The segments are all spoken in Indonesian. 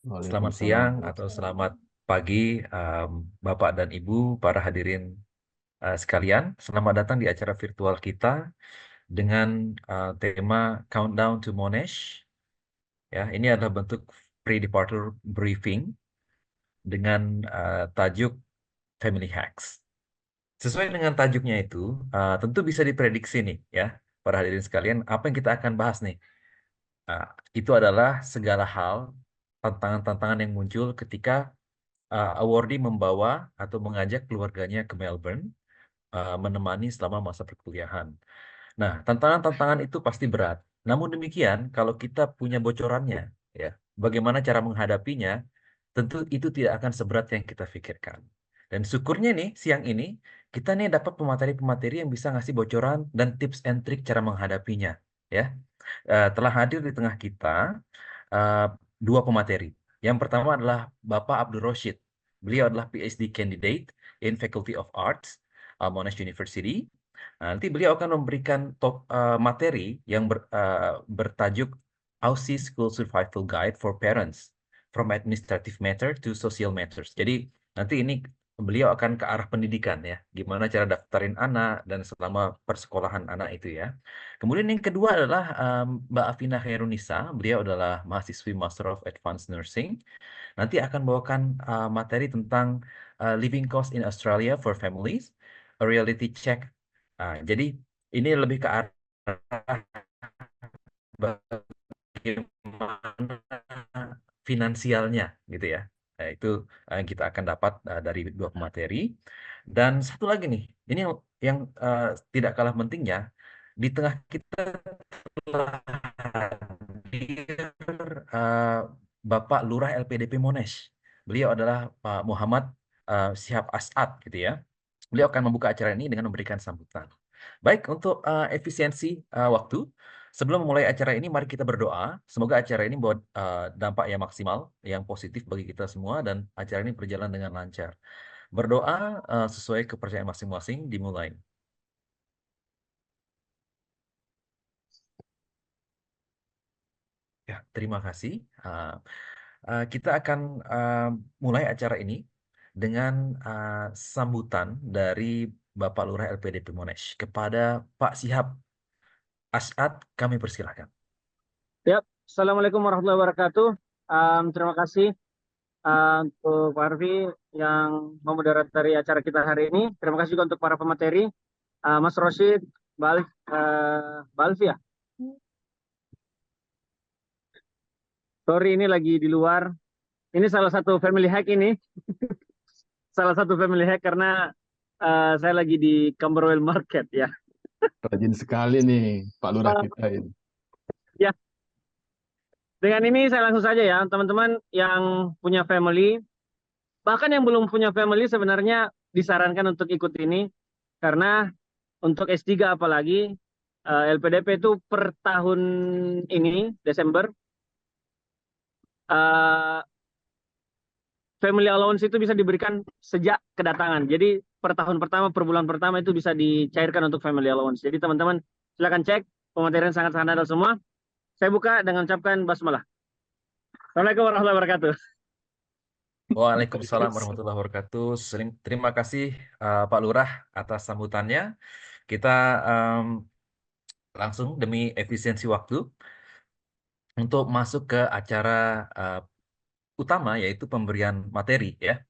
Selamat Waalaikumsalam. siang atau selamat pagi, Bapak dan Ibu, para hadirin sekalian. Selamat datang di acara virtual kita dengan tema Countdown to Monash. Ya, ini adalah bentuk pre-departure briefing dengan tajuk Family Hacks. Sesuai dengan tajuknya itu, tentu bisa diprediksi nih, ya, para hadirin sekalian, apa yang kita akan bahas nih. Uh, itu adalah segala hal, tantangan-tantangan yang muncul ketika awardee membawa atau mengajak keluarganya ke Melbourne menemani selama masa perkuliahan. Nah, tantangan-tantangan itu pasti berat. Namun demikian, kalau kita punya bocorannya, ya, bagaimana cara menghadapinya, tentu itu tidak akan seberat yang kita pikirkan. Dan syukurnya nih, siang ini, kita nih dapat pemateri-pemateri yang bisa ngasih bocoran dan tips and trick cara menghadapinya. Ya, telah hadir di tengah kita eh, dua pemateri. Yang pertama adalah Bapak Abdul Roshid. Beliau adalah PhD candidate in Faculty of Arts, Monash University. Nanti beliau akan memberikan materi yang bertajuk Aussie School Survival Guide for Parents from Administrative Matter to Social Matters. Jadi nanti ini beliau akan ke arah pendidikan ya, gimana cara daftarin anak dan selama persekolahan anak itu ya. Kemudian yang kedua adalah Mbak Afina Khairunisa, beliau adalah mahasiswi Master of Advanced Nursing. Nanti akan bawakan materi tentang living cost in Australia for families, a reality check. Jadi ini lebih ke arah bagaimana finansialnya gitu ya. Nah, itu kita akan dapat dari dua pemateri. Dan satu lagi nih, ini yang tidak kalah pentingnya, di tengah kita telah hadir Bapak Lurah LPDP Monash. Beliau adalah Pak Muhammad Syihab As'ad gitu ya. Beliau akan membuka acara ini dengan memberikan sambutan. Baik, untuk efisiensi waktu, sebelum memulai acara ini, mari kita berdoa. Semoga acara ini membawa dampak yang maksimal, yang positif bagi kita semua, dan acara ini berjalan dengan lancar. Berdoa sesuai kepercayaan masing-masing, dimulai. Ya, terima kasih. Kita akan mulai acara ini dengan sambutan dari Bapak Lurah LPDP Monash. Kepada Pak Syihab As'ad, kami persilahkan. Yap, Assalamualaikum warahmatullahi wabarakatuh. Terima kasih untuk Pak Arfi yang memoderatori acara kita hari ini. Terima kasih juga untuk para pemateri, Mas Roshid, Mbak Alfi ya. Sorry ini lagi di luar. Ini salah satu family hack ini. Salah satu family hack karena saya lagi di Camberwell Market ya. Rajin sekali nih Pak Lurah Uh, kita ini. ya, dengan ini saya langsung saja ya, teman-teman yang punya family, bahkan yang belum punya family sebenarnya disarankan untuk ikut ini karena untuk S3 apalagi LPDP itu per tahun ini Desember eh, family allowance itu bisa diberikan sejak kedatangan. Jadi per tahun pertama, per bulan pertama itu bisa dicairkan untuk family allowance. Jadi teman-teman silakan cek pematerian sangat-sangat ada semua. Saya buka dengan ucapkan basmalah. Assalamualaikum warahmatullahi wabarakatuh. Waalaikumsalam warahmatullahi wabarakatuh. Terima kasih Pak Lurah atas sambutannya. Kita em, langsung demi efisiensi waktu untuk masuk ke acara eh, utama yaitu pemberian materi ya.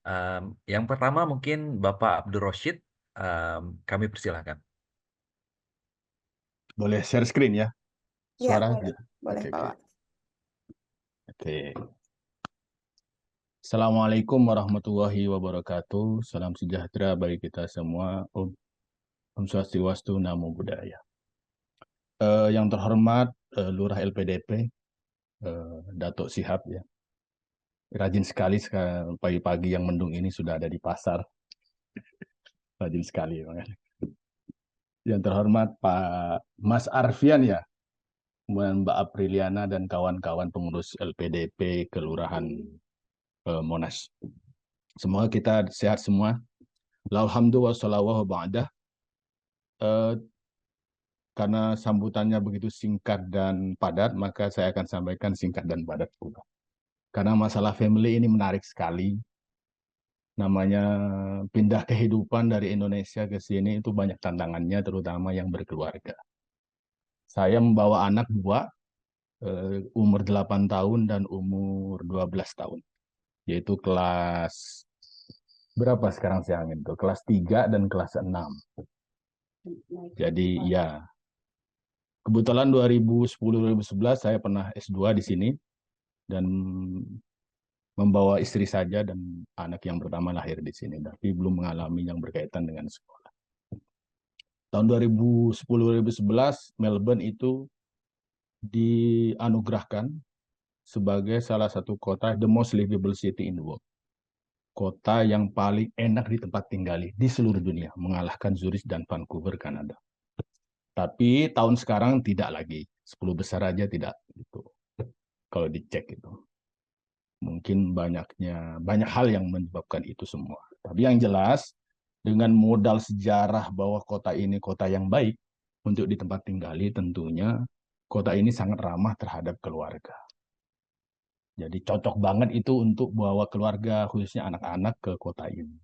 Em, yang pertama mungkin Bapak Abdul Roshid, kami persilahkan. Boleh share screen ya? Ya, Suara? boleh. Ya. Boleh, Oke, oke. Pak. Oke. Assalamualaikum warahmatullahi wabarakatuh. Salam sejahtera bagi kita semua. Om Swastiastu, Namo Buddhaya. Yang terhormat Lurah LPDP, Datuk Syihab ya. Rajin sekali pagi-pagi yang mendung ini sudah ada di pasar. Rajin sekali. Makanya. Yang terhormat Pak Mas Arfian ya, kemudian Mbak Apriliana dan kawan-kawan pengurus LPDP Kelurahan Monas. Semoga kita sehat semua. Alhamdulillah wassalawatu ba'dah. Karena sambutannya begitu singkat dan padat, maka saya akan sampaikan singkat dan padat pula. karena masalah family ini menarik sekali. Namanya pindah kehidupan dari Indonesia ke sini itu banyak tantangannya, terutama yang berkeluarga. Saya membawa anak dua, umur 8 tahun dan umur 12 tahun. Yaitu kelas, berapa sekarang saya angin tuh? Kelas 3 dan kelas 6. Jadi ya, kebetulan 2010-2011 saya pernah S2 di sini dan membawa istri saja dan anak yang pertama lahir di sini, tapi belum mengalami yang berkaitan dengan sekolah. Tahun 2010-2011 Melbourne itu dianugerahkan sebagai salah satu kota the most livable city in the world. Kota yang paling enak di tempat tinggali di seluruh dunia, mengalahkan Zurich dan Vancouver, Kanada. Tapi tahun sekarang tidak lagi, 10 besar aja tidak gitu. Kalau dicek itu. Mungkin banyak hal yang menyebabkan itu semua. Tapi yang jelas dengan modal sejarah bahwa kota ini kota yang baik untuk di tempat tinggali, tentunya kota ini sangat ramah terhadap keluarga. Jadi cocok banget itu untuk bawa keluarga, khususnya anak-anak ke kota ini.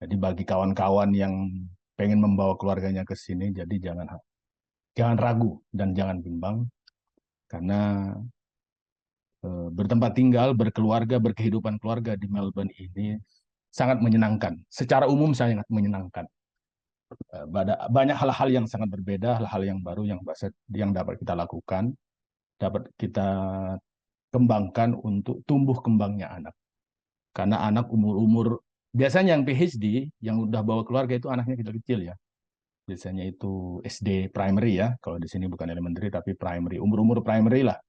Jadi bagi kawan-kawan yang pengen membawa keluarganya ke sini, jadi jangan ragu dan jangan bimbang, karena bertempat tinggal, berkeluarga, berkehidupan keluarga di Melbourne ini sangat menyenangkan. Secara umum sangat menyenangkan. Banyak hal-hal yang sangat berbeda, hal-hal yang baru yang dapat kita lakukan, dapat kita kembangkan untuk tumbuh kembangnya anak. Karena anak umur-umur, biasanya yang PhD, yang udah bawa keluarga itu anaknya kecil-kecil ya. Biasanya itu SD primary ya, kalau di sini bukan elementary tapi primary, umur-umur primary lah.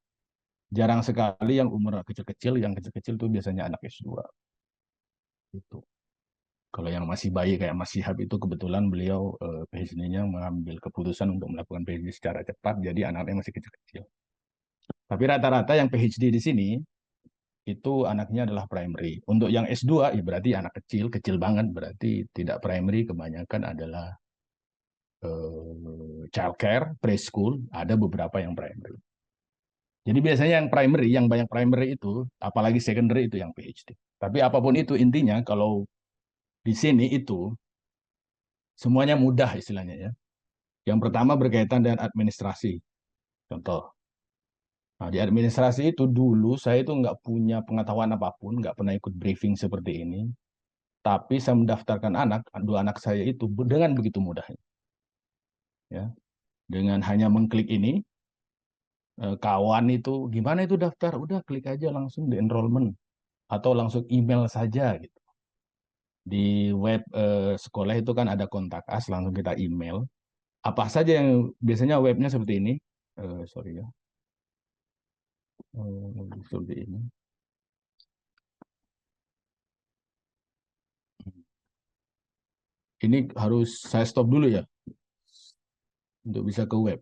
Jarang sekali yang umur kecil-kecil, yang kecil-kecil itu biasanya anak S2. Itu. Kalau yang masih bayi kayak Mas Syihab itu kebetulan beliau PhD-nya mengambil keputusan untuk melakukan PhD secara cepat, jadi anaknya masih kecil-kecil. Tapi rata-rata yang PhD di sini itu anaknya adalah primary. Untuk yang S2 ya berarti anak kecil, kecil banget, berarti tidak primary, kebanyakan adalah childcare, preschool, ada beberapa yang primary. Jadi biasanya yang primary, yang banyak primary itu, apalagi secondary itu yang PhD. Tapi apapun itu intinya kalau di sini itu semuanya mudah istilahnya ya. Yang pertama berkaitan dengan administrasi. Contoh, nah, di administrasi itu dulu saya itu nggak punya pengetahuan apapun, nggak pernah ikut briefing seperti ini. Tapi saya mendaftarkan dua anak saya itu dengan begitu mudahnya. Ya, dengan hanya mengklik ini, kawan itu gimana itu daftar, udah klik aja langsung di enrollment atau langsung email saja gitu. Di web sekolah itu kan ada kontak us, langsung kita email. Apa saja yang biasanya webnya seperti ini, sorry ya, seperti ini. Ini harus saya stop dulu ya untuk bisa ke web.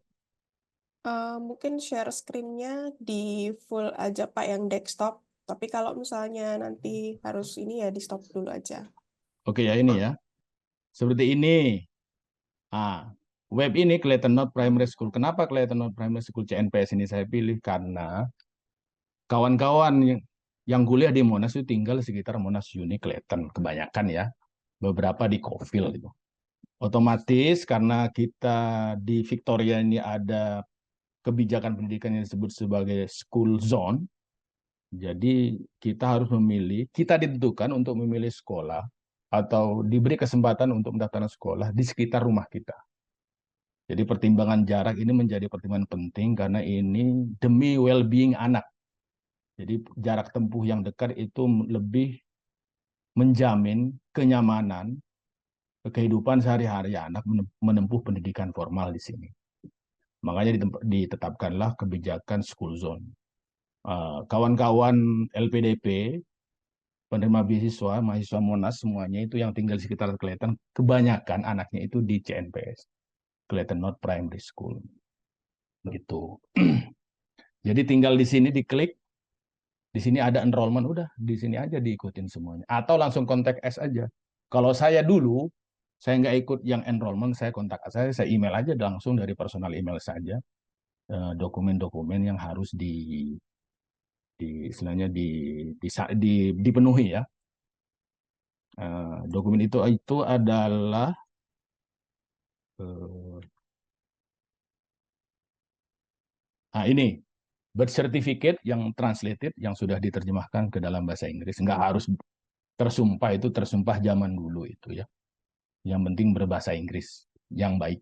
Mungkin share screen-nya di full aja Pak yang desktop. Tapi kalau misalnya nanti harus ini ya di stop dulu aja. Oke ya ini ya. Seperti ini. Web ini Clayton North Primary School. Kenapa Clayton North Primary School CNPS ini saya pilih? Karena kawan-kawan yang kuliah di Monash itu tinggal sekitar Monash Uni Clayton kebanyakan ya. Beberapa di Coffil itu. Otomatis karena kita di Victoria ini ada kebijakan pendidikan yang disebut sebagai school zone. Jadi kita harus memilih, kita ditentukan untuk memilih sekolah atau diberi kesempatan untuk mendaftarkan sekolah di sekitar rumah kita. Jadi pertimbangan jarak ini menjadi pertimbangan penting karena ini demi well-being anak. Jadi jarak tempuh yang dekat itu lebih menjamin kenyamanan kehidupan sehari-hari anak menempuh pendidikan formal di sini. Makanya ditetapkanlah kebijakan school zone. Kawan-kawan LPDP, penerima beasiswa, mahasiswa Monash semuanya itu yang tinggal di sekitar Clayton, kebanyakan anaknya itu di CNPS, Clayton North Primary School. Gitu. Jadi tinggal di sini diklik, di sini ada enrollment, udah di sini aja diikutin semuanya. Atau langsung kontak S aja. Kalau saya dulu, saya nggak ikut yang enrollment, saya kontak saya email aja langsung dari personal email saja dokumen-dokumen yang harus istilahnya dipenuhi ya. Dokumen itu adalah ini birth certificate yang translated yang sudah diterjemahkan ke dalam bahasa Inggris. Nggak harus tersumpah, itu tersumpah zaman dulu itu ya. Yang penting berbahasa Inggris yang baik.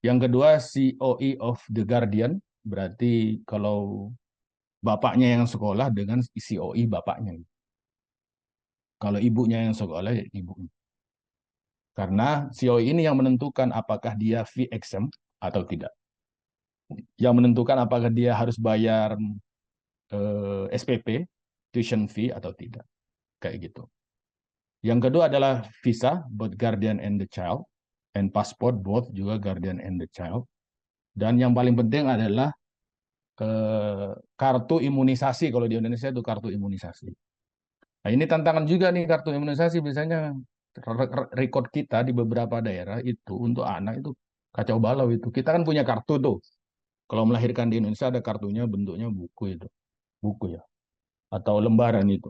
Yang kedua COE of the Guardian, berarti kalau bapaknya yang sekolah dengan COE bapaknya. Kalau ibunya yang sekolah ya ibunya. Karena COE ini yang menentukan apakah dia fee exempt atau tidak. Yang menentukan apakah dia harus bayar SPP, tuition fee atau tidak. Kayak gitu. Yang kedua adalah visa, both guardian and the child. And passport, both juga guardian and the child. Dan yang paling penting adalah kartu imunisasi. Kalau di Indonesia itu kartu imunisasi. Nah ini tantangan juga nih kartu imunisasi. Biasanya rekod kita di beberapa daerah itu untuk anak itu kacau balau itu. Kita kan punya kartu tuh. Kalau melahirkan di Indonesia ada kartunya, bentuknya buku itu. Buku ya. Atau lembaran itu.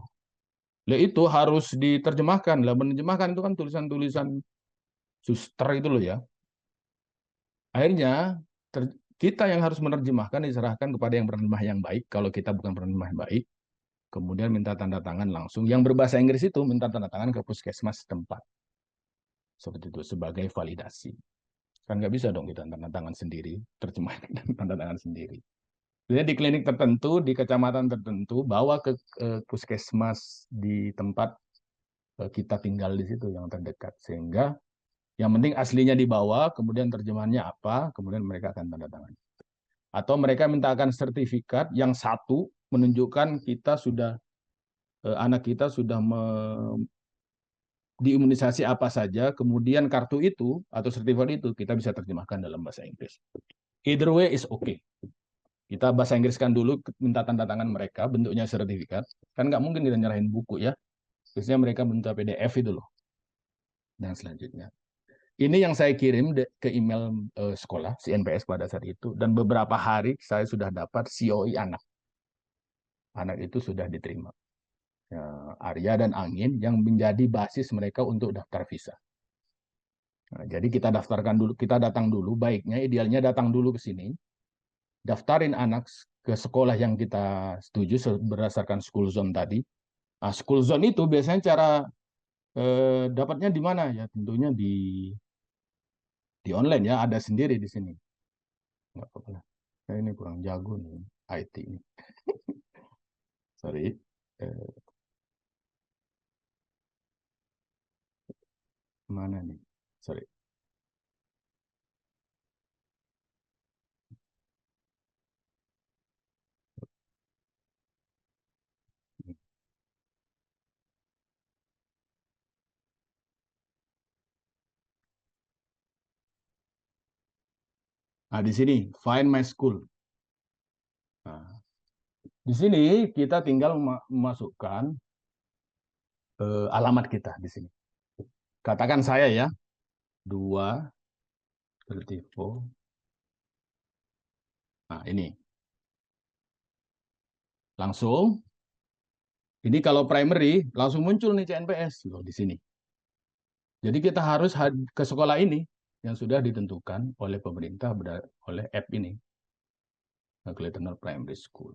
Lah itu harus diterjemahkan. Lah menerjemahkan itu kan tulisan-tulisan suster itu loh ya. Akhirnya kita yang harus menerjemahkan diserahkan kepada yang penerjemah yang baik. Kalau kita bukan penerjemah yang baik, kemudian minta tanda tangan langsung. Yang berbahasa Inggris itu minta tanda tangan ke puskesmas setempat. Seperti itu sebagai validasi. Kan nggak bisa dong kita tanda tangan sendiri, terjemahkan dan tanda tangan sendiri. Jadi di klinik tertentu, di kecamatan tertentu, bawa ke puskesmas di tempat kita tinggal di situ yang terdekat. Sehingga yang penting aslinya dibawa, kemudian terjemahannya apa, kemudian mereka akan tanda tangan. Atau mereka mintakan sertifikat yang satu menunjukkan kita sudah anak kita sudah diimunisasi apa saja, kemudian kartu itu atau sertifikat itu kita bisa terjemahkan dalam bahasa Inggris. Either way is okay. Kita bahasa Inggriskan dulu, minta tanda tangan mereka, bentuknya sertifikat. Kan nggak mungkin kita nyerahin buku ya. Biasanya mereka minta PDF itu loh. Dan selanjutnya. Ini yang saya kirim ke email sekolah, CNPS pada saat itu. Dan beberapa hari saya sudah dapat COI anak. Anak itu sudah diterima. Arya dan Angin yang menjadi basis mereka untuk daftar visa. Nah, jadi kita daftarkan dulu, kita datang dulu, baiknya idealnya datang dulu ke sini, daftarin anak ke sekolah yang kita setuju berdasarkan school zone tadi. Nah, school zone itu biasanya cara dapatnya di mana ya? Tentunya di online ya, ada sendiri di sini. Nggak apa-apa lah. Saya ini kurang jago nih IT ini. Sorry. Mana nih? Sorry. Nah, di sini find my school. Nah, di sini kita tinggal memasukkan alamat kita di sini. Katakan saya ya, 234. Nah, ini. Langsung. Ini kalau primary, langsung muncul nih CNPS loh di sini. Jadi kita harus ke sekolah ini yang sudah ditentukan oleh pemerintah, oleh app ini. Clayton Primary School.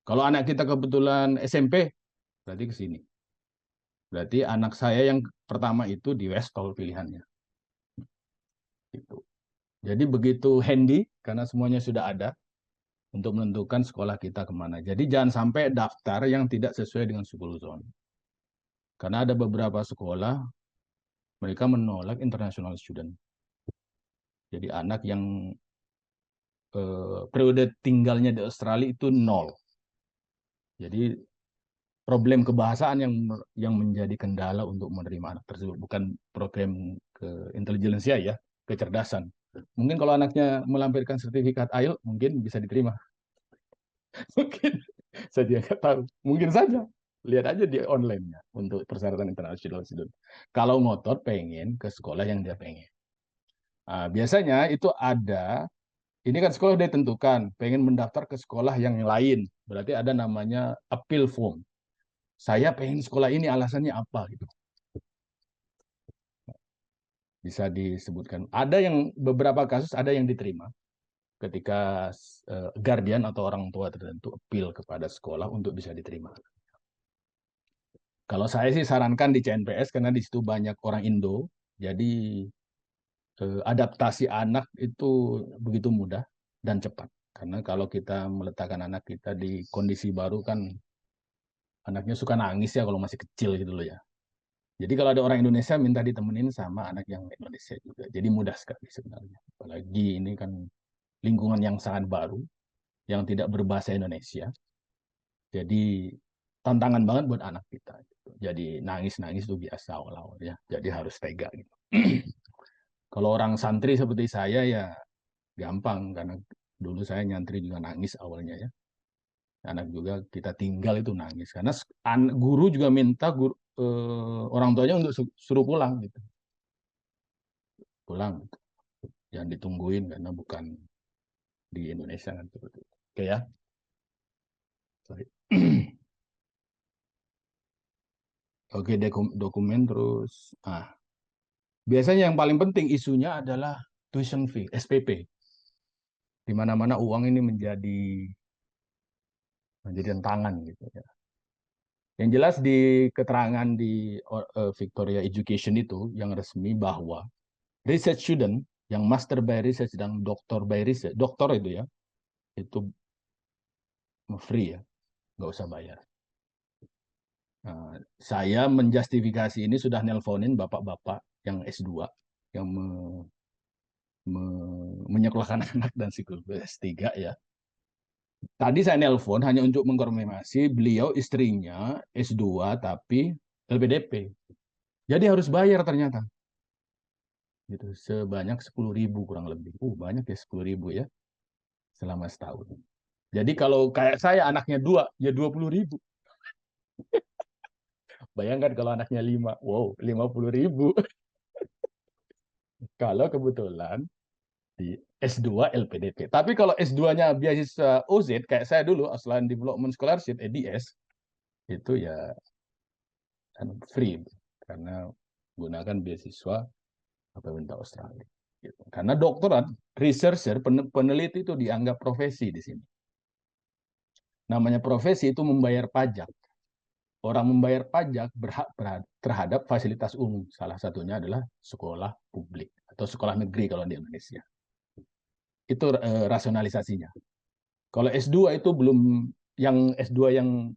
Kalau anak kita kebetulan SMP, berarti ke sini. Berarti anak saya yang pertama itu di Westall pilihannya. Gitu. Jadi begitu handy, karena semuanya sudah ada, untuk menentukan sekolah kita kemana. Jadi jangan sampai daftar yang tidak sesuai dengan school zone. Karena ada beberapa sekolah, mereka menolak international student. Jadi anak yang periode tinggalnya di Australia itu 0. Jadi problem kebahasaan yang menjadi kendala untuk menerima anak tersebut, bukan program intelijensia ya, kecerdasan. Mungkin kalau anaknya melampirkan sertifikat IELTS mungkin bisa diterima. Mungkin saya juga nggak tahu. Mungkin saja. Lihat aja di online-nya untuk persyaratan international student. Kalau ngotot pengen ke sekolah yang dia pengen. Nah, biasanya itu ada, ini kan sekolah udah ditentukan, pengen mendaftar ke sekolah yang lain Berarti ada namanya appeal form. Saya pengen sekolah ini, alasannya apa gitu. Bisa disebutkan. Ada yang beberapa kasus ada yang diterima ketika guardian atau orang tua tertentu appeal kepada sekolah untuk bisa diterima. Kalau saya sih sarankan di CNPS karena di situ banyak orang Indo, jadi adaptasi anak itu begitu mudah dan cepat. Karena kalau kita meletakkan anak kita di kondisi baru kan anaknya suka nangis ya kalau masih kecil gitu loh ya. Jadi kalau ada orang Indonesia minta ditemenin sama anak yang Indonesia juga. Jadi mudah sekali sebenarnya. Apalagi ini kan lingkungan yang sangat baru, yang tidak berbahasa Indonesia. Jadi tantangan banget buat anak kita. Gitu. Jadi nangis-nangis itu biasa awal-awal ya. Jadi harus tega gitu. Kalau orang santri seperti saya ya gampang karena dulu saya nyantri juga nangis awalnya ya. Anak juga kita tinggal itu nangis karena guru juga minta orang tuanya untuk suruh pulang gitu. Pulang gitu. Jangan ditungguin karena bukan di Indonesia kan seperti itu. Oke ya. Sorry. Oke, dokumen terus. Biasanya yang paling penting isunya adalah tuition fee, SPP. Di mana-mana uang ini menjadi tantangan gitu ya. Yang jelas di keterangan di Victoria Education itu yang resmi bahwa research student yang master by research dan doktor by research, doktor itu ya, itu free ya, nggak usah bayar. Nah, saya menjustifikasi ini sudah nelponin bapak-bapak yang S2 yang menyekolahkan anak dan psikologi S3 ya. Tadi saya nelpon hanya untuk mengkonfirmasi beliau istrinya S2 tapi LPDP. Jadi harus bayar ternyata. Gitu, sebanyak 10.000 kurang lebih. Banyak ya 10.000 ya selama setahun. Jadi kalau kayak saya anaknya 2 ya 20.000. Bayangkan kalau anaknya 5, wow 50.000. Kalau kebetulan di S2 LPDP. Tapi kalau S2-nya beasiswa OZ kayak saya dulu Australian Development Scholarship ADS itu ya free karena gunakan beasiswa pemerintah Australia. Gitu. Karena doktorat, researcher, peneliti itu dianggap profesi di sini. Namanya profesi itu membayar pajak. Orang membayar pajak berhak terhadap fasilitas umum. Salah satunya adalah sekolah publik atau sekolah negeri kalau di Indonesia. Itu rasionalisasinya. Kalau S2 itu belum, yang S2 yang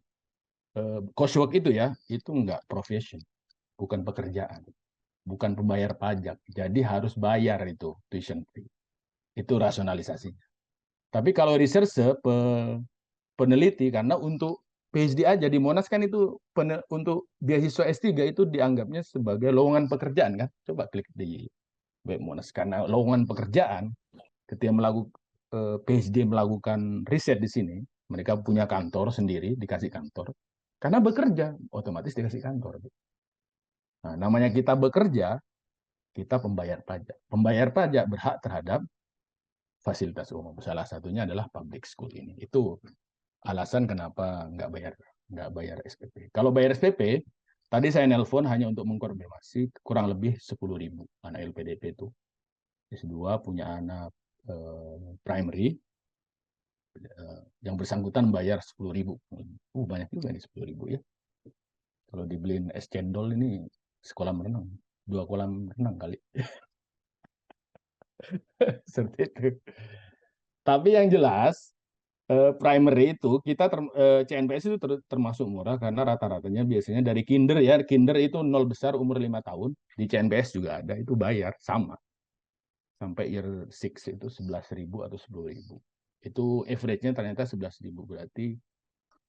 coursework itu ya, itu enggak profession, bukan pekerjaan, bukan pembayar pajak. Jadi harus bayar itu tuition fee. Itu rasionalisasinya. Tapi kalau researcher, peneliti, karena untuk PhD aja di Monash kan itu untuk beasiswa S3 itu dianggapnya sebagai lowongan pekerjaan kan. Coba klik di web Monash. Karena lowongan pekerjaan, ketika melakukan PhD melakukan riset di sini, mereka punya kantor sendiri, dikasih kantor. Karena bekerja, otomatis dikasih kantor. Nah, namanya kita bekerja, kita pembayar pajak. Pembayar pajak berhak terhadap fasilitas umum. Salah satunya adalah public school ini. Itu alasan kenapa nggak bayar SPP. Kalau bayar SPP, tadi saya nelpon hanya untuk mengkonfirmasi kurang lebih 10.000 anak LPDP itu. S2 punya anak primary, yang bersangkutan bayar 10.000. Banyak juga nih 10.000 ya. Kalau dibeliin es cendol ini sekolah renang, 2 kolam renang kali. Seperti itu. Tapi yang jelas primary itu kita CNPS itu termasuk murah karena rata-ratanya biasanya dari kinder ya. Kinder itu 0 besar umur 5 tahun. Di CNPS juga ada, itu bayar sama. Sampai year 6 itu 11.000 atau 10.000. Itu average-nya ternyata 11.000, berarti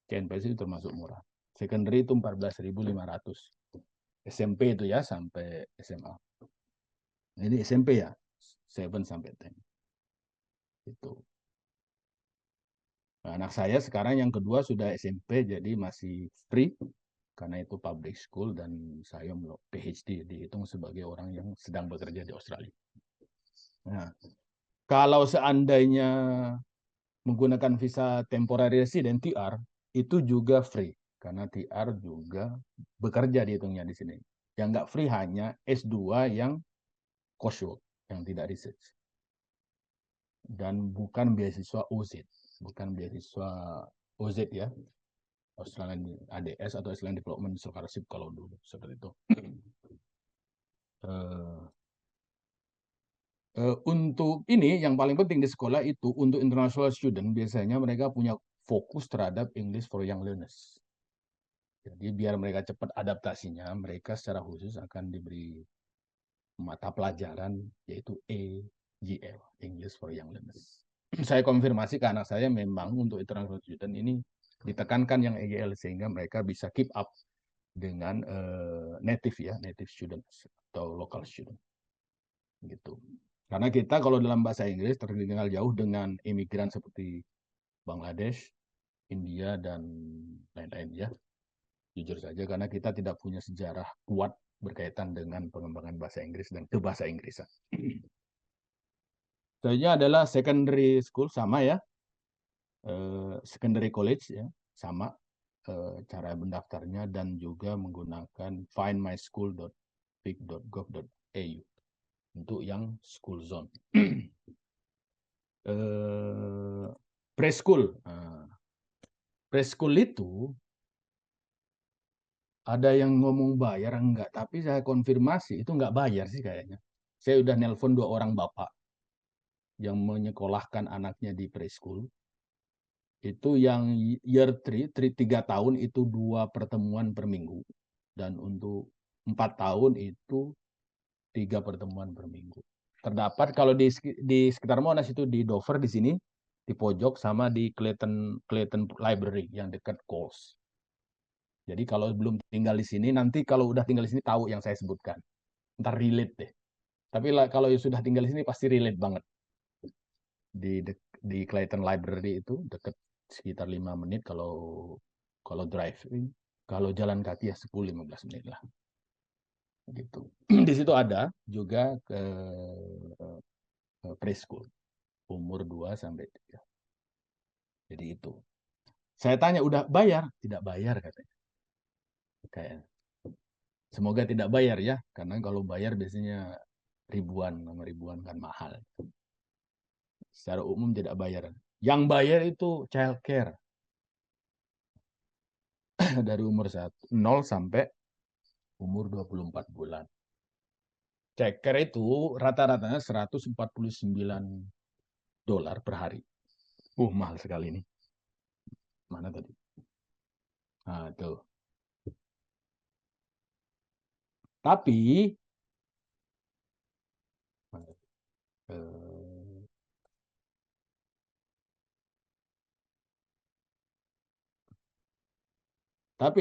CNPS itu termasuk murah. Secondary itu 14.500. SMP itu ya sampai SMA. Ini SMP ya, 7 sampai 10. Itu. Nah, anak saya sekarang yang kedua sudah SMP, jadi masih free karena itu public school dan saya mau PhD, dihitung sebagai orang yang sedang bekerja di Australia. Nah, kalau seandainya menggunakan visa temporary resident TR itu juga free karena TR juga bekerja dihitungnya di sini. Yang nggak free hanya S2 yang coursework, yang tidak research. Dan bukan beasiswa OZ, bukan beasiswa OZ ya, Australian ADS atau Australian Development Scholarship kalau dulu seperti itu. Untuk ini yang paling penting di sekolah itu untuk international student biasanya mereka punya fokus terhadap English for Young Learners. Jadi biar mereka cepat adaptasinya, mereka secara khusus akan diberi mata pelajaran yaitu EYL, English for Young Learners. Saya konfirmasi ke anak saya memang untuk international student ini ditekankan yang EYL sehingga mereka bisa keep up dengan native ya, native students atau local student. Gitu. Karena kita kalau dalam bahasa Inggris terkenal jauh dengan imigran seperti Bangladesh, India, dan lain-lain ya. Jujur saja karena kita tidak punya sejarah kuat berkaitan dengan pengembangan bahasa Inggris dan kebahasa Inggrisan. Selanjutnya adalah secondary school, sama ya. Secondary college ya, sama cara mendaftarnya dan juga menggunakan findmyschool.vic.gov.au untuk yang school zone. Preschool. Preschool itu ada yang ngomong bayar enggak, tapi saya konfirmasi itu enggak bayar sih kayaknya. Saya udah nelpon 2 orang bapak yang menyekolahkan anaknya di preschool. Itu yang year 3 tahun itu 2 pertemuan per minggu. Dan untuk 4 tahun itu 3 pertemuan per minggu. Terdapat kalau di sekitar Monash itu di Dover di sini, di pojok sama di Clayton Library yang dekat Coles. Jadi kalau belum tinggal di sini, nanti kalau udah tinggal di sini tahu yang saya sebutkan. Ntar relate deh. Tapi kalau sudah tinggal di sini pasti relate banget. Di Clayton Library itu dekat sekitar 5 menit kalau driving. Kalau jalan kaki ya 10-15 menit lah. Gitu. Di situ ada juga preschool umur 2 sampai 3. Jadi itu. Saya tanya udah bayar? Tidak bayar katanya. Kayak semoga tidak bayar ya, karena kalau bayar biasanya ribuan kan mahal. Secara umum tidak bayar. Yang bayar itu child care. Dari umur 0 sampai umur 24 bulan. Child care itu rata-ratanya $149 per hari. Mahal sekali ini. Mana tadi? Nah, tuh. Tapi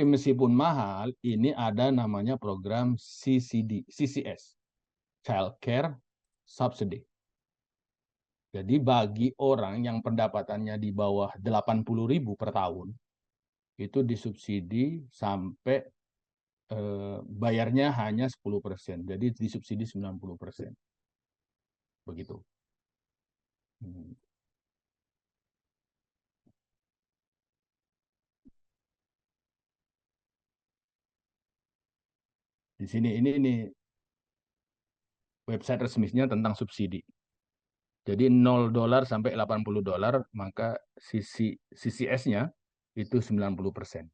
meskipun mahal, ini ada namanya program CCS, Child Care Subsidy. Jadi bagi orang yang pendapatannya di bawah 80.000 per tahun, itu disubsidi sampai bayarnya hanya 10%. Jadi disubsidi 90%. Begitu. Di sini ini website resminya tentang subsidi. Jadi $0 sampai $80, maka CCS-nya itu 90%.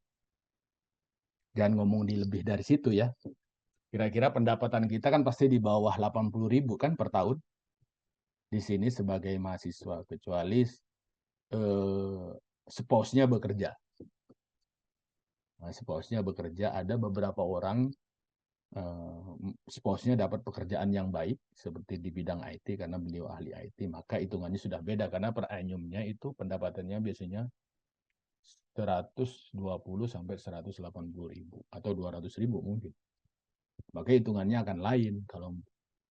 Jangan ngomong di lebih dari situ ya. Kira-kira pendapatan kita kan pasti di bawah 80.000 kan per tahun. Di sini sebagai mahasiswa, kecuali spouse-nya bekerja. Nah, spouse-nya bekerja, ada beberapa orang spouse-nya dapat pekerjaan yang baik seperti di bidang IT karena beliau ahli IT, maka hitungannya sudah beda karena per annum-nya itu pendapatannya biasanya 120 sampai 180.000 atau 200.000 mungkin. Maka hitungannya akan lain kalau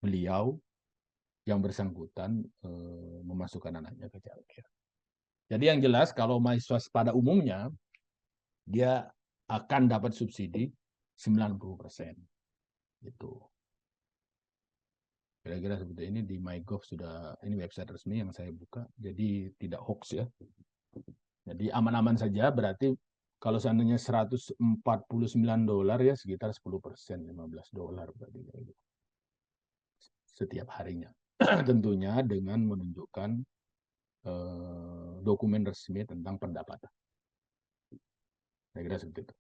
beliau yang bersangkutan memasukkan anaknya ke childcare. Jadi yang jelas kalau mahasiswa pada umumnya dia akan dapat subsidi 90%. Gitu. Kira-kira seperti ini. Di MyGov sudah, ini website resmi yang saya buka, jadi tidak hoax ya. Jadi aman-aman saja, berarti kalau seandainya $149 ya sekitar 10%, $15 berarti setiap harinya. Tentunya dengan menunjukkan dokumen resmi tentang pendapatan. Saya kira seperti itu.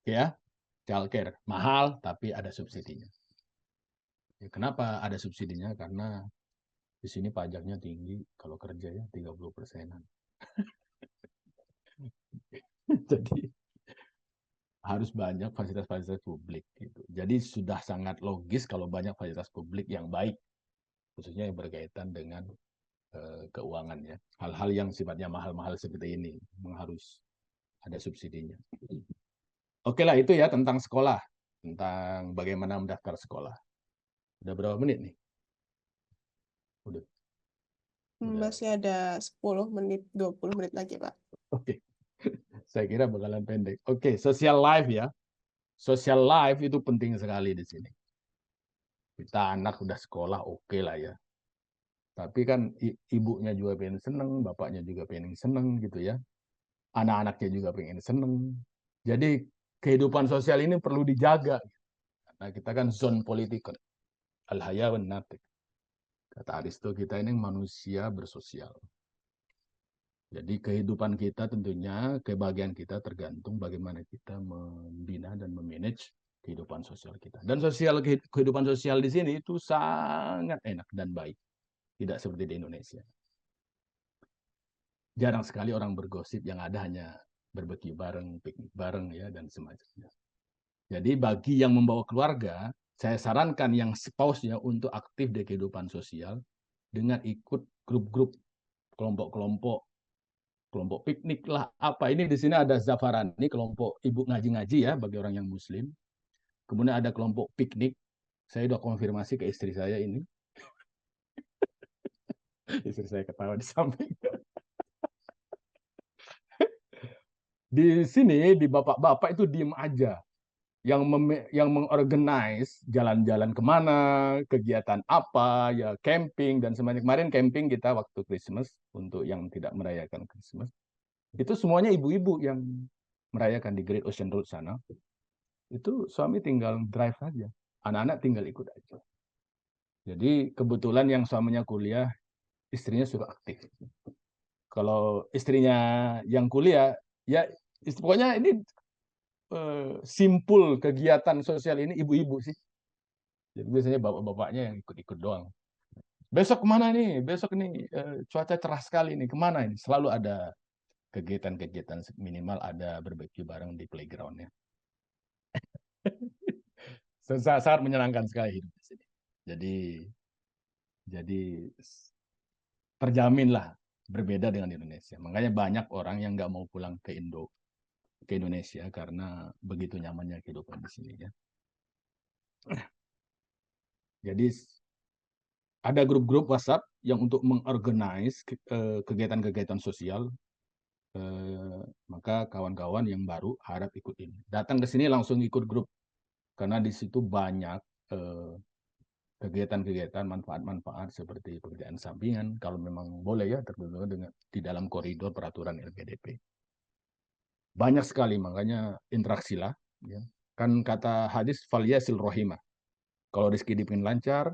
Ya, childcare mahal tapi ada subsidinya. Ya, kenapa ada subsidinya? Karena di sini pajaknya tinggi, kalau kerja ya 30%-an. Jadi harus banyak fasilitas-fasilitas publik gitu. Jadi sudah sangat logis kalau banyak fasilitas publik yang baik, khususnya yang berkaitan dengan keuangan ya. Hal-hal yang sifatnya mahal-mahal seperti ini memang harus ada subsidinya. Oke lah, itu ya tentang sekolah, tentang bagaimana mendaftar sekolah. Udah berapa menit nih? Udah. Masih ada 10 menit, 20 menit lagi, Pak. Oke. Saya kira bakalan pendek. Oke, social life ya. Social life itu penting sekali di sini. Kita anak udah sekolah, oke lah ya. Tapi kan ibunya juga pengen seneng, bapaknya juga pengen seneng gitu ya. Anak-anaknya juga pengen seneng. Jadi kehidupan sosial ini perlu dijaga. Karena kita kan zon politik. Al-hayawan natik. Kata Aristo, kita ini manusia bersosial. Jadi kehidupan kita tentunya, kebahagiaan kita tergantung bagaimana kita membina dan memanage kehidupan sosial kita. Dan kehidupan sosial di sini itu sangat enak dan baik. Tidak seperti di Indonesia. Jarang sekali orang bergosip, yang ada hanya berbagi bareng, piknik bareng ya dan semacamnya. Jadi bagi yang membawa keluarga, saya sarankan yang spouse-nya untuk aktif di kehidupan sosial dengan ikut grup-grup, kelompok-kelompok piknik lah apa. Ini di sini ada Zafaran, ini kelompok ibu ngaji-ngaji ya bagi orang yang muslim. Kemudian ada kelompok piknik. Saya udah konfirmasi ke istri saya ini. Istri saya ketawa di samping. Di sini di bapak-bapak itu diem aja. Yang mengorganize jalan-jalan kemana, kegiatan apa, ya camping dan semacamnya. Kemarin camping kita waktu Christmas untuk yang tidak merayakan Christmas. Itu semuanya ibu-ibu yang merayakan di Great Ocean Road sana. Itu suami tinggal drive aja, anak-anak tinggal ikut aja. Jadi kebetulan yang suaminya kuliah, istrinya sudah aktif. Kalau istrinya yang kuliah, ya pokoknya ini simpul kegiatan sosial ini ibu-ibu sih. Jadi biasanya bapak-bapaknya yang ikut-ikut doang. Besok kemana nih? Besok nih cuaca cerah sekali nih. Kemana ini? Selalu ada kegiatan-kegiatan, minimal ada berbagi bareng di playground-nya. Sangat menyenangkan sekali hidup di sini. Jadi terjamin lah berbeda dengan Indonesia. Makanya banyak orang yang nggak mau pulang ke Indonesia karena begitu nyamannya kehidupan di sini ya. Jadi ada grup-grup WhatsApp yang untuk mengorganize kegiatan-kegiatan sosial. Maka kawan-kawan yang baru harap ikut ini. Datang ke sini langsung ikut grup karena di situ banyak kegiatan-kegiatan manfaat-manfaat seperti pekerjaan sampingan kalau memang boleh ya, tertentu dengan di dalam koridor peraturan LPDP. Banyak sekali, makanya interaksilah ya. Kan kata hadis falyasil rohimah. Kalau rezeki dipingin lancar,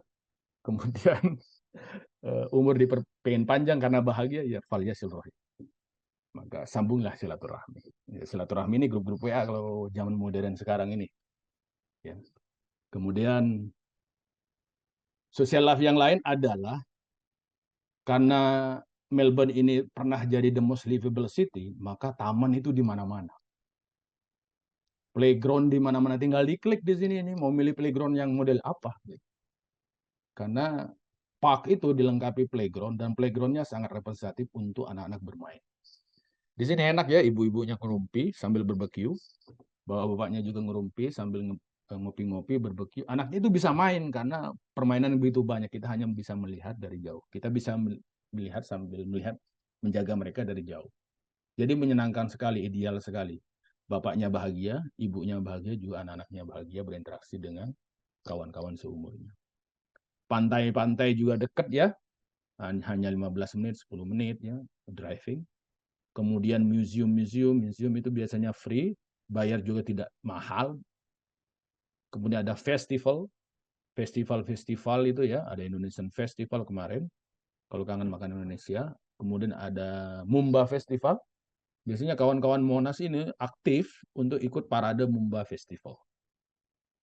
kemudian umur pengen panjang karena bahagia, ya falyasil rohim. Maka sambunglah silaturahmi. Ya, silaturahmi ini grup-grup WA kalau zaman modern sekarang ini. Ya. Kemudian social life yang lain adalah karena Melbourne ini pernah jadi the most livable city, maka taman itu di mana-mana. Playground di mana-mana, tinggal diklik di sini ini mau milih playground yang model apa. Karena park itu dilengkapi playground dan playgroundnya sangat representatif untuk anak-anak bermain. Di sini enak ya, ibu-ibunya ngerumpi sambil barbeque, bapak-bapaknya juga ngerumpi sambil ngopi-ngopi barbeque. Anaknya itu bisa main karena permainan begitu banyak, kita hanya bisa melihat dari jauh. Kita bisa melihat sambil menjaga mereka dari jauh. Jadi menyenangkan sekali, ideal sekali. bapaknya bahagia, ibunya bahagia, juga anak-anaknya bahagia berinteraksi dengan kawan-kawan seumurnya. Pantai-pantai juga dekat ya, hanya 15 menit, 10 menit ya driving. Kemudian museum itu biasanya free, bayar juga tidak mahal. Kemudian ada festival itu ya, ada Indonesian Festival kemarin, kalau kangen makan Indonesia. Kemudian ada Mumba Festival. Biasanya kawan-kawan Monas ini aktif untuk ikut parade Mumba Festival.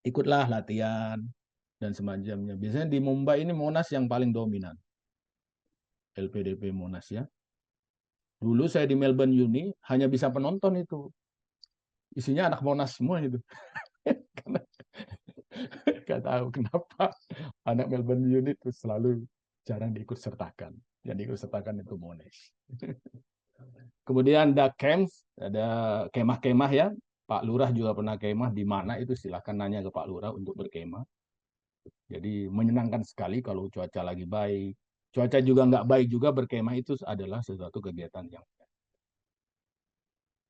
Ikutlah latihan dan semacamnya. Biasanya di Mumbai ini Monas yang paling dominan. LPDP Monas ya. Dulu saya di Melbourne Uni hanya bisa penonton itu. Isinya anak Monas semua itu. Karena nggak tahu kenapa anak Melbourne Uni itu selalu jarang diikut sertakan. Yang diikut sertakan itu Monas. Kemudian ada camps, ada kemah-kemah ya. Pak Lurah juga pernah kemah di mana itu, silahkan nanya ke Pak Lurah untuk berkemah. Jadi menyenangkan sekali kalau cuaca lagi baik. Cuaca juga nggak baik juga, berkemah itu adalah sesuatu kegiatan yang.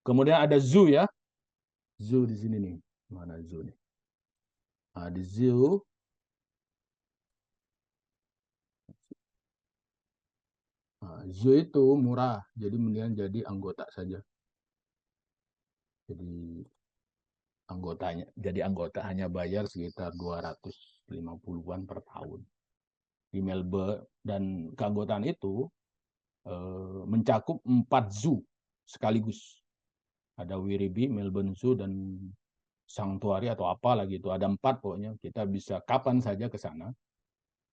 Kemudian ada zoo ya. Zoo di sini nih. Mana zoo nih? Nah, di zoo itu murah. Jadi mendingan jadi anggota saja. Jadi anggota hanya bayar sekitar 250-an per tahun di Melbourne, dan keanggotaan itu mencakup 4 zoo sekaligus. Ada Werribee, Melbourne Zoo, dan Sanctuary atau apa lagi itu. Ada 4 pokoknya. Kita bisa kapan saja ke sana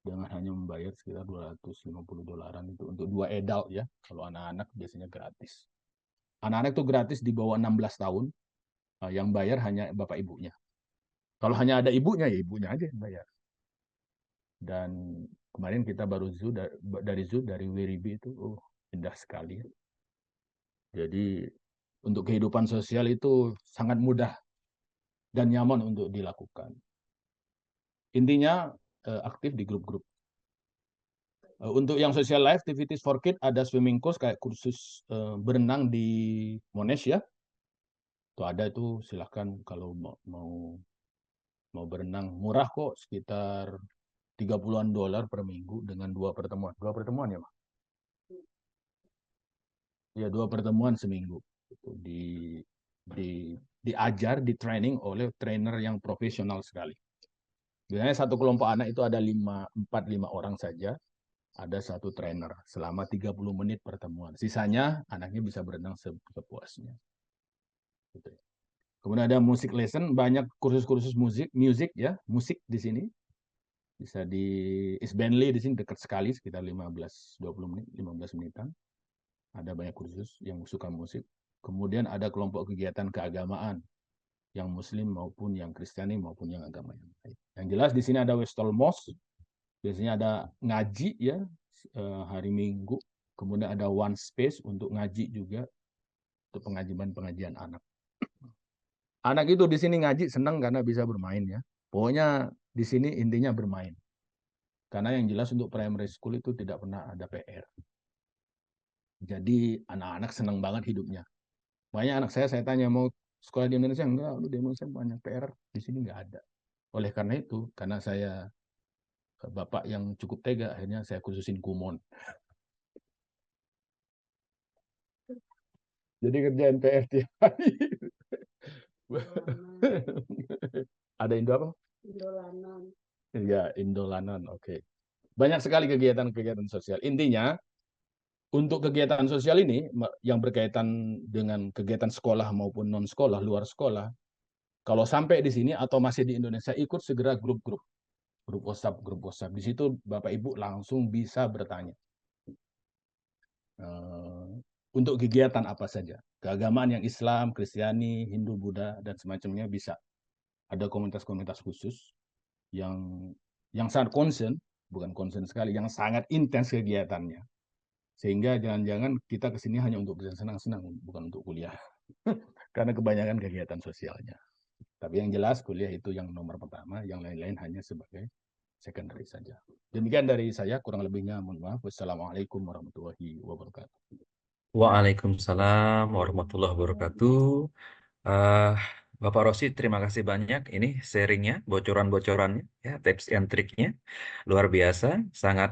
dengan hanya membayar sekitar $250 itu untuk 2 adult ya. Kalau anak-anak biasanya gratis. Anak-anak itu gratis di bawah 16 tahun. Yang bayar hanya bapak ibunya. Kalau hanya ada ibunya, ya ibunya aja yang bayar. Dan kemarin kita baru dari Werribee itu, indah sekali. Jadi untuk kehidupan sosial itu sangat mudah dan nyaman untuk dilakukan. Intinya aktif di grup-grup. Untuk yang social life activities for kids, ada swimming course kayak kursus berenang di Monash ya. Itu ada, itu silahkan kalau mau berenang, murah kok, sekitar $30-an per minggu dengan 2 pertemuan. 2 pertemuan ya, Pak? Ya, 2 pertemuan seminggu. Itu diajar, di training oleh trainer yang profesional sekali. Biasanya satu kelompok anak itu ada 4-5 orang saja. Ada satu trainer selama 30 menit pertemuan. Sisanya anaknya bisa berenang sepuasnya. Gitu. Kemudian ada musik lesson, banyak kursus-kursus musik ya, musik di sini. Bisa di East Bentley di sini dekat sekali, sekitar 15-20 menit, 15 menitan. Ada banyak kursus yang suka musik. Kemudian ada kelompok kegiatan keagamaan, yang Muslim maupun yang Kristiani maupun yang agama yang lain. Yang jelas di sini ada Westall Mosque. Biasanya ada ngaji ya hari Minggu. Kemudian ada One Space untuk ngaji juga, untuk pengajian anak. Anak itu di sini ngaji senang karena bisa bermain ya. Pokoknya di sini intinya bermain. Karena yang jelas untuk primary school itu tidak pernah ada PR. Jadi anak-anak senang banget hidupnya. Banyak anak saya tanya mau sekolah di Indonesia, enggak, di Indonesia banyak PR, di sini enggak ada. Oleh karena itu, karena saya bapak yang cukup tega, akhirnya saya khususin Kumon. Jadi kerjaan PR tiap hari. Ada Indo apa? Indolanon. Ya, Indolanon, oke. Banyak sekali kegiatan-kegiatan sosial. Intinya, untuk kegiatan sosial ini, yang berkaitan dengan kegiatan sekolah maupun non-sekolah, luar sekolah, kalau sampai di sini atau masih di Indonesia, ikut segera grup-grup WhatsApp. Di situ Bapak Ibu langsung bisa bertanya. Untuk kegiatan apa saja. Keagamaan yang Islam, Kristiani, Hindu, Buddha, dan semacamnya bisa. Ada komunitas-komunitas khusus yang sangat concern, bukan concern sekali, yang sangat intens kegiatannya. Sehingga jangan-jangan kita ke sini hanya untuk bisa senang-senang, bukan untuk kuliah. Karena kebanyakan kegiatan sosialnya. Tapi yang jelas kuliah itu yang nomor pertama, yang lain-lain hanya sebagai secondary saja. Demikian dari saya, kurang lebihnya mohon maaf. Wassalamualaikum warahmatullahi wabarakatuh. Waalaikumsalam warahmatullahi wabarakatuh. Eh, Bapak Rosi, terima kasih banyak. Ini sharingnya, bocoran-bocorannya, ya, tips and triknya luar biasa, sangat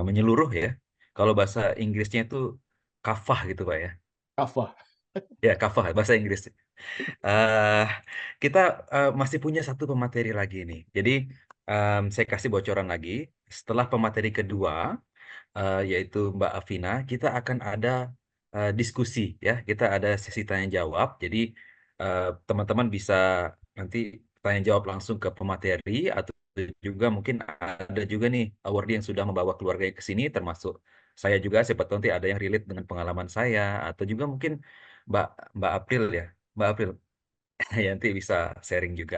menyeluruh ya. Kalau bahasa Inggrisnya itu kafah gitu Pak ya. Kafah. Ya, kafah bahasa Inggris. eh kita masih punya satu pemateri lagi nih. Jadi saya kasih bocoran lagi. Setelah pemateri kedua, yaitu Mbak Afina, kita akan ada diskusi ya. Kita ada sesi tanya jawab. Jadi teman-teman bisa nanti tanya jawab langsung ke pemateri atau juga mungkin ada juga nih awardee yang sudah membawa keluarganya ke sini, termasuk saya juga. Siapa tahu nanti ada yang relate dengan pengalaman saya atau juga mungkin Mbak Mbak April ya, Mbak April ya nanti bisa sharing juga.